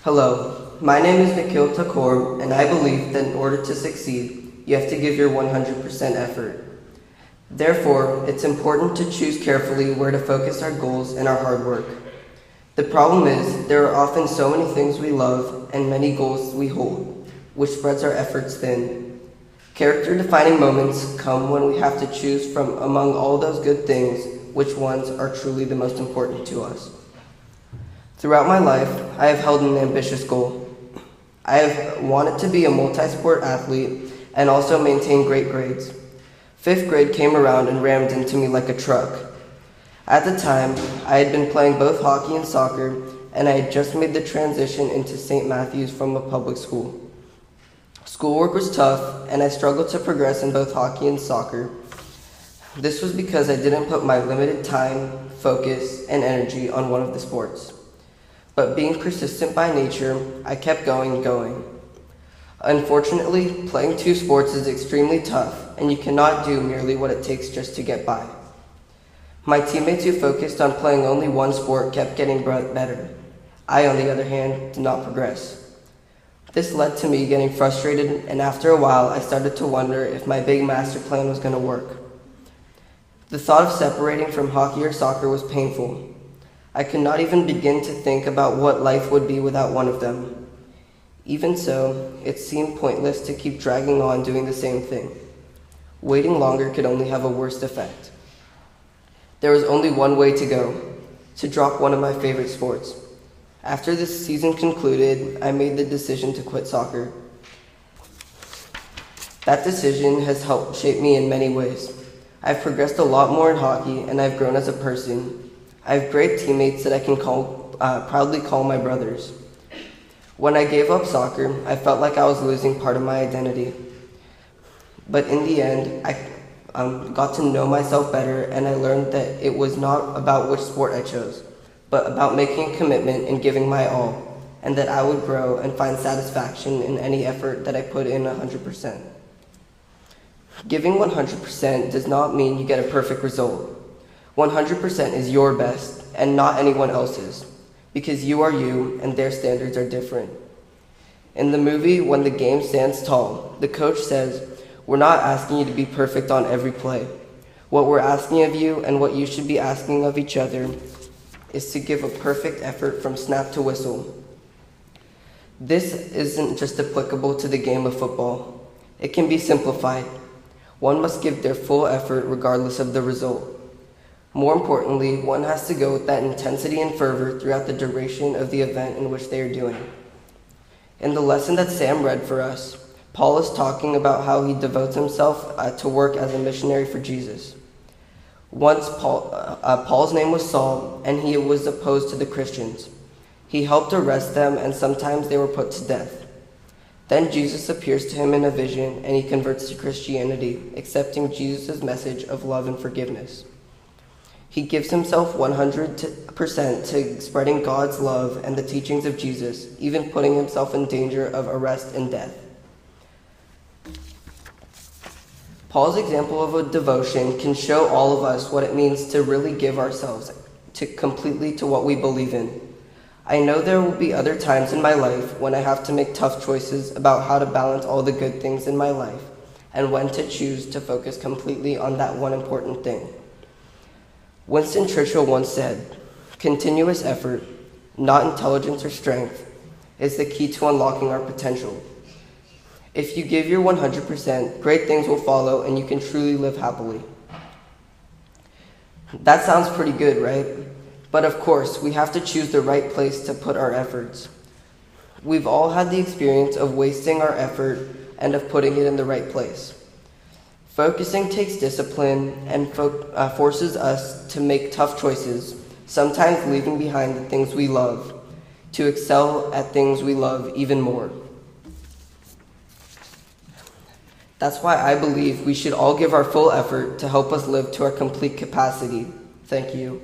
Hello, my name is Nikhil and I believe that in order to succeed, you have to give your 100% effort. Therefore, it's important to choose carefully where to focus our goals and our hard work. The problem is, there are often so many things we love and many goals we hold, which spreads our efforts thin. Character-defining moments come when we have to choose from among all those good things, which ones are truly the most important to us. Throughout my life, I have held an ambitious goal. I have wanted to be a multi-sport athlete and also maintain great grades. 5th grade came around and rammed into me like a truck. At the time, I had been playing both hockey and soccer, and I had just made the transition into St. Matthew's from a public school. Schoolwork was tough, and I struggled to progress in both hockey and soccer. This was because I didn't put my limited time, focus, and energy on one of the sports. But being persistent by nature, I kept going. Unfortunately, playing 2 sports is extremely tough, and you cannot do merely what it takes just to get by. My teammates who focused on playing only one sport kept getting better. I, on the other hand, did not progress. This led to me getting frustrated, and after a while, I started to wonder if my big master plan was going to work. The thought of separating from hockey or soccer was painful. I could not even begin to think about what life would be without one of them. Even so, it seemed pointless to keep dragging on doing the same thing. Waiting longer could only have a worse effect. There was only one way to go, to drop one of my favorite sports. After this season concluded, I made the decision to quit soccer. That decision has helped shape me in many ways. I've progressed a lot more in hockey, and I've grown as a person. I have great teammates that I can proudly call my brothers. When I gave up soccer, I felt like I was losing part of my identity. But in the end, I got to know myself better, and I learned that it was not about which sport I chose, but about making a commitment and giving my all, and that I would grow and find satisfaction in any effort that I put in 100%. Giving 100% does not mean you get a perfect result. 100% is your best and not anyone else's, because you are you and their standards are different. In the movie When the Game Stands Tall, the coach says, "We're not asking you to be perfect on every play. What we're asking of you and what you should be asking of each other is to give a perfect effort from snap to whistle." This isn't just applicable to the game of football. It can be simplified. One must give their full effort regardless of the result. More importantly, one has to go with that intensity and fervor throughout the duration of the event in which they are doing. In the lesson that Sam read for us, Paul is talking about how he devotes himself to work as a missionary for Jesus. Once Paul's name was Saul, and he was opposed to the Christians. He helped arrest them, and sometimes they were put to death. Then Jesus appears to him in a vision, and he converts to Christianity, accepting Jesus' message of love and forgiveness. He gives himself 100% to spreading God's love and the teachings of Jesus, even putting himself in danger of arrest and death. Paul's example of a devotion can show all of us what it means to really give ourselves completely to what we believe in. I know there will be other times in my life when I have to make tough choices about how to balance all the good things in my life and when to choose to focus completely on that one important thing. Winston Churchill once said, "Continuous effort, not intelligence or strength, is the key to unlocking our potential." If you give your 100%, great things will follow and you can truly live happily. That sounds pretty good, right? But of course, we have to choose the right place to put our efforts. We've all had the experience of wasting our effort and of putting it in the right place. Focusing takes discipline and forces us to make tough choices, sometimes leaving behind the things we love, to excel at things we love even more. That's why I believe we should all give our full effort to help us live to our complete capacity. Thank you.